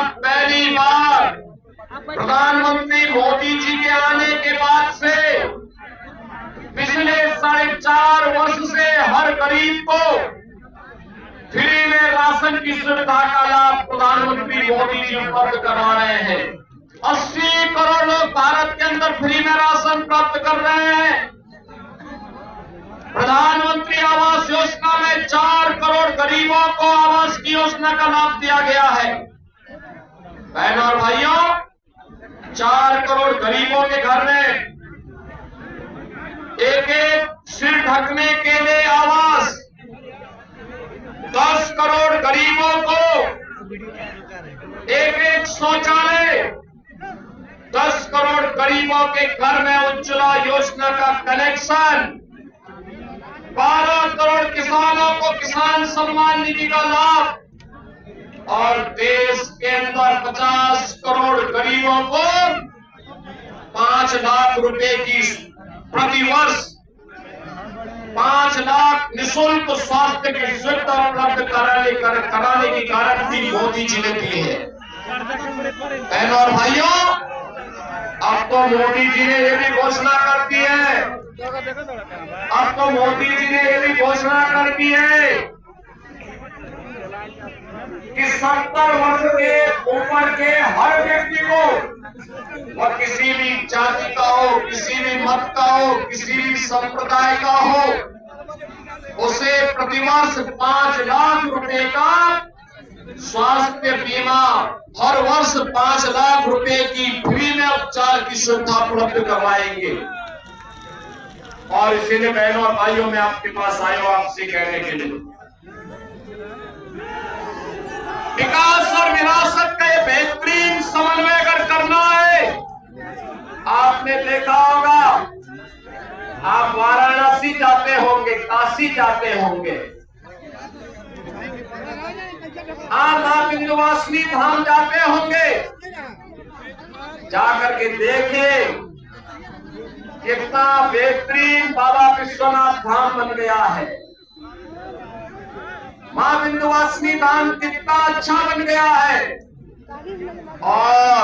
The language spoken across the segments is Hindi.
बाद पहली बार प्रधानमंत्री मोदी जी के आने के बाद से पिछले 4.5 वर्ष से हर गरीब को फ्री में राशन की सुविधा का लाभ प्रधानमंत्री मोदी जी उपलब्ध करवा रहे हैं। 80 करोड़ लोग भारत के अंदर फ्री में राशन प्राप्त कर रहे हैं। प्रधानमंत्री आवास योजना में 4 करोड़ गरीबों को आवास की योजना का लाभ दिया गया है। बहनों और भाइयों, 4 करोड़ गरीबों के घर में एक सिर ढकने के लिए आवास, 10 करोड़ गरीबों को एक शौचालय, 10 करोड़ गरीबों के घर में उज्ज्वला योजना का कनेक्शन, 12 करोड़ किसानों को किसान सम्मान निधि का लाभ और देश के अंदर 50 करोड़ गरीबों को 5 लाख रुपए की प्रतिवर्ष 5 लाख निःशुल्क स्वास्थ्य की सुविधा उपलब्ध कराने की गारंटी मोदी जी ने दी है। बहनों और भाइयों, अब तो मोदी जी ने ये भी घोषणा कर दी है, अब तो मोदी जी ने ये भी घोषणा कर दी है कि 70 वर्ष के ऊपर के हर व्यक्ति को, वह किसी भी जाति का हो, किसी भी मत का हो, किसी भी संप्रदाय का हो, उसे प्रतिवर्ष 5 लाख रुपए का स्वास्थ्य बीमा, हर वर्ष 5 लाख रुपए की फ्री में उपचार की सुविधा उपलब्ध करवाएंगे। और इसीलिए बहनों और भाइयों, मैं आपके पास आया हूं आपसे कहने के लिए, विकास और विरासत का ये बेहतरीन समन्वय अगर करना है, आपने देखा होगा, आप वाराणसी जाते होंगे, काशी जाते होंगे, आप मां विंध्यवासिनी धाम जाते होंगे, जाकर के देखें कितना बेहतरीन बाबा विश्वनाथ धाम बन गया है। मां विंध्यवासिनी धाम कितना अच्छा बन गया है। और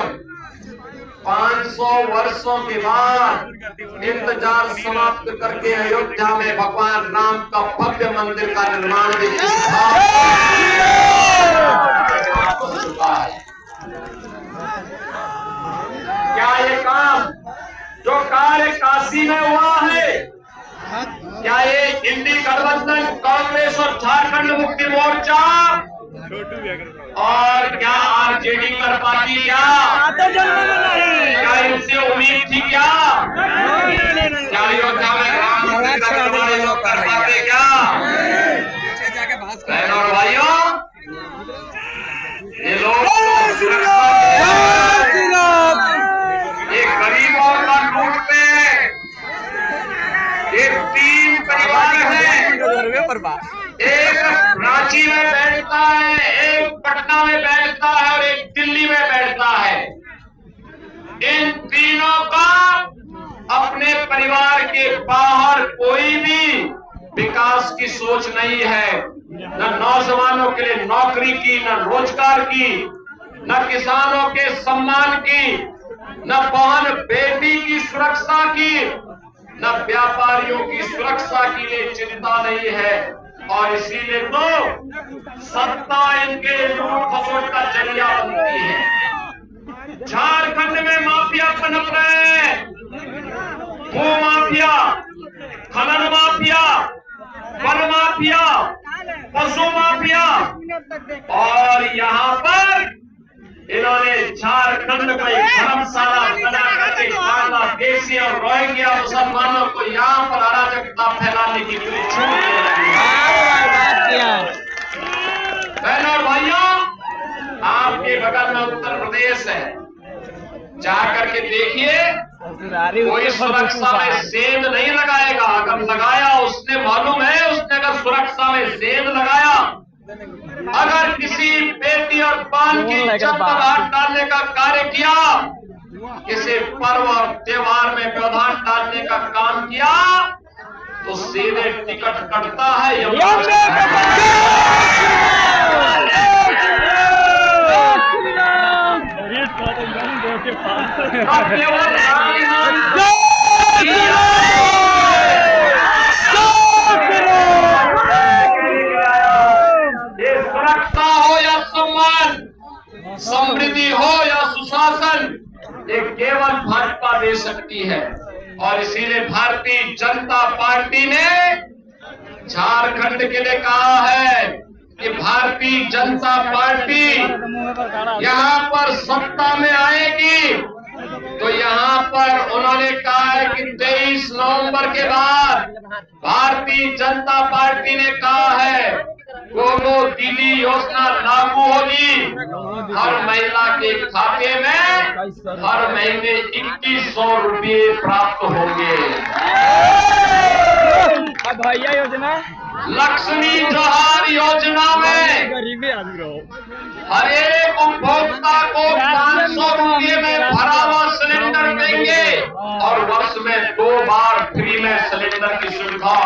500 वर्षों के बाद इंतजार समाप्त करके अयोध्या में भगवान राम का भव्य मंदिर का निर्माण भी हो चुका है। क्या ये काम जो कार्य काशी में हुआ है, क्या ये इंडी गठबंधन, कांग्रेस और झारखंड मुक्ति मोर्चा और क्या आरजेडी कर पाती? क्या इनसे उम्मीद थी? क्या अयोध्या में राम मंदिर का निर्माण लोग कर पाते? क्या बहनों और भाइयों, ये लोग ये गरीबों का लूटते हैं। ये 3 परिवार हैं, एक रांची में बैठता है, एक पटना में बैठता है और एक दिल्ली में बैठता है। इन तीनों का अपने परिवार के बाहर कोई भी विकास की सोच नहीं है, न नौजवानों के लिए नौकरी की, न रोजगार की, न किसानों के सम्मान की, न बहन बेटी की सुरक्षा की, न व्यापारियों की सुरक्षा के लिए चिंता नहीं है। और इसीलिए तो सत्ता इनके लूट खसोट का जरिया बनती है। झारखंड में माफिया पनप रहे हैं, भू माफिया, खनन माफिया, वन माफिया, पशु माफिया, और यहाँ पर इन्होंने झारखंड को एक धर्मशाला बना करके बांग्लादेशी और रोहिंग्या मुसलमानों को यहाँ पर अराजकता फैलाने की पूरी छूट बहनों और भाइयों, आपके बगल में उत्तर प्रदेश है, जाकर के देखिए, कोई सुरक्षा में सेंध नहीं लगाएगा। अगर लगाया, उसने मालूम है, उसने अगर सुरक्षा में सेंध लगाया, अगर किसी बेटी और बहन की इज्जत पर हाथ डालने का कार्य किया, किसी पर्व और त्योहार में व्यवधान डालने का काम किया, तो सीधे टिकट कटता है। यह केवल राम नाम ये सुरक्षा हो या सम्मान, समृद्धि हो या सुशासन, ये केवल भाजपा दे सकती है। और इसीलिए भारतीय जनता पार्टी ने झारखंड के लिए कहा है कि भारतीय जनता पार्टी यहाँ पर सत्ता में आएगी तो यहाँ पर उन्होंने कहा है कि 23 नवंबर के बाद भारतीय जनता पार्टी ने कहा है गोगो दीदी योजना लागू होगी। हर महिला के खाते में हर महीने 2100 रुपये प्राप्त होंगे। भैया योजना लक्ष्मी जोहार योजना में गरीबी आदमी रहो, हर एक उपभोक्ता को 500 रुपये में भरा हुआ सिलेंडर देंगे और वर्ष में 2 बार फ्री में सिलेंडर की सुविधा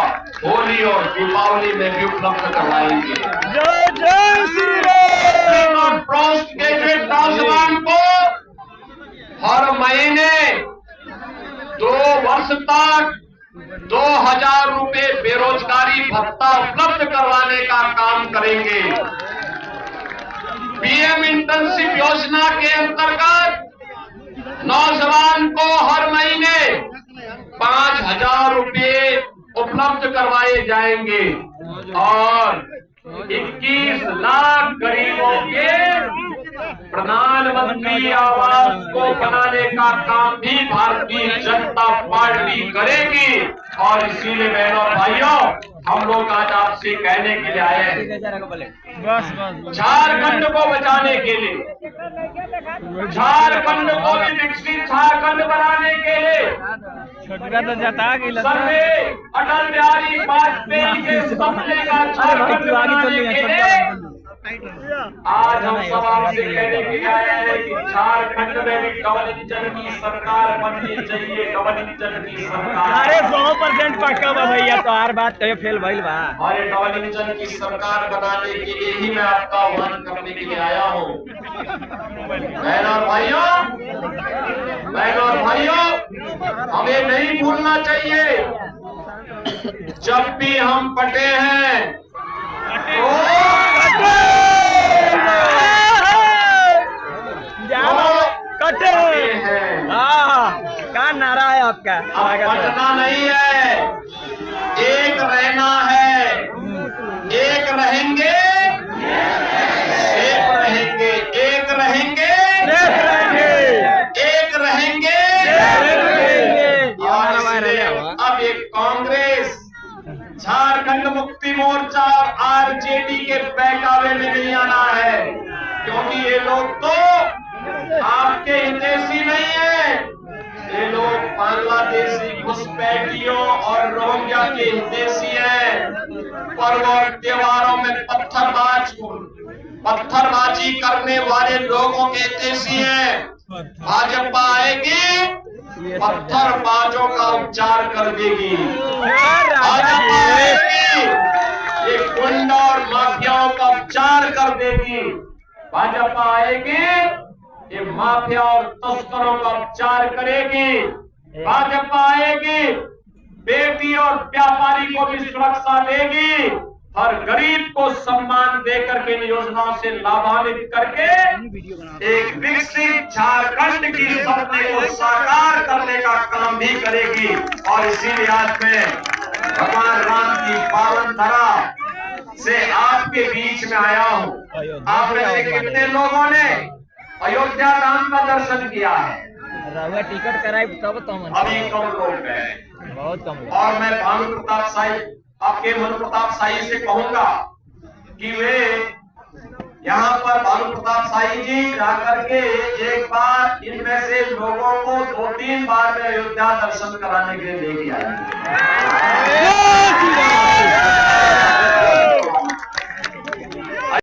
होली और दीपावली में भी उपलब्ध करवाएंगे। जय जय श्री राम। और पोस्ट ग्रेजुएट नौजवान को हर महीने 2 वर्ष तक 2000 रुपये बेरोजगारी भत्ता उपलब्ध करवाने का काम करेंगे। पीएम इंटर्नशिप योजना के अंतर्गत नौजवान को हर महीने 5000 रुपये उपलब्ध करवाए जाएंगे और 21 लाख गरीबों के प्रधानमंत्री आवास को बनाने का काम भी भारतीय जनता पार्टी करेगी। और इसीलिए बहनों और भाइयों, हम लोग आज आपसे कहने के लिए आए हैं, झारखंड को बचाने के लिए, झारखंड को भी विकसित झारखंड बनाने के लिए सर्वे अटल बिहारी वाजपेयी के सपने का झारखंड बनाने के लिए आज हम सब आपसे कहने के लिए आए हैं कि झारखंड में भी डबल इंजन की सरकार बननी चाहिए। डबल इंजन की सरकार, अरे 100% पक्का बा भैया, तो हर बात कहे फेल भइल बा। अरे डबल इंजन की सरकार बनाने के लिए ही मैं आपका आह्वान करने के लिए आया हूँ। बहनों और भाइयों, हमें नहीं भूलना चाहिए, जब भी हम पटे हैं कटे क्या नारा है आपका? पटना नहीं है, एक रहना है, एक रहेंगे, एक रहेंगे, एक रहेंगे, एक रहेंगे। अब एक कांग्रेस, झारखंड मुक्ति मोर्चा और आरजेडी के बहकावे में नहीं आना है, क्योंकि ये लोग तो आपके हितैषी नहीं है। ये लोग बांग्लादेशी घुसपैठियों और रोहिंग्या के हितैषी हैं। पर्व और त्योहारों में पत्थरबाजी करने वाले लोगों के हितैषी हैं। भाजपा आएगी, पत्थरबाजों का उपचार कर देगी। भाजपा आएगी, ये गुंडा और माफियाओं का उपचार कर देगी। भाजपा आएगी, ये माफिया और तस्करों का उपचार करेगी। भाजपा आएगी, बेटी और व्यापारी को भी सुरक्षा देगी। हर गरीब को सम्मान देकर के इन योजनाओं से लाभान्वित करके एक विकसित झारखंड की सपने को साकार करने का काम भी करेगी। और इसीलिए आज मैं भगवान राम की पावन धरा से आपके बीच में आया हूँ। आप में से कितने लोगों ने अयोध्या धाम का दर्शन किया है? टिकट कराए तब तो अभी कम लोग गए, बहुत कम। और मैं भानु प्रताप शाही, आपके भानु प्रताप शाही से कहूंगा कि वे यहाँ पर भानु प्रताप शाही जी जाकर के एक बार इनमें से लोगों को 2-3 बार में अयोध्या दर्शन कराने के लिए लेके आए।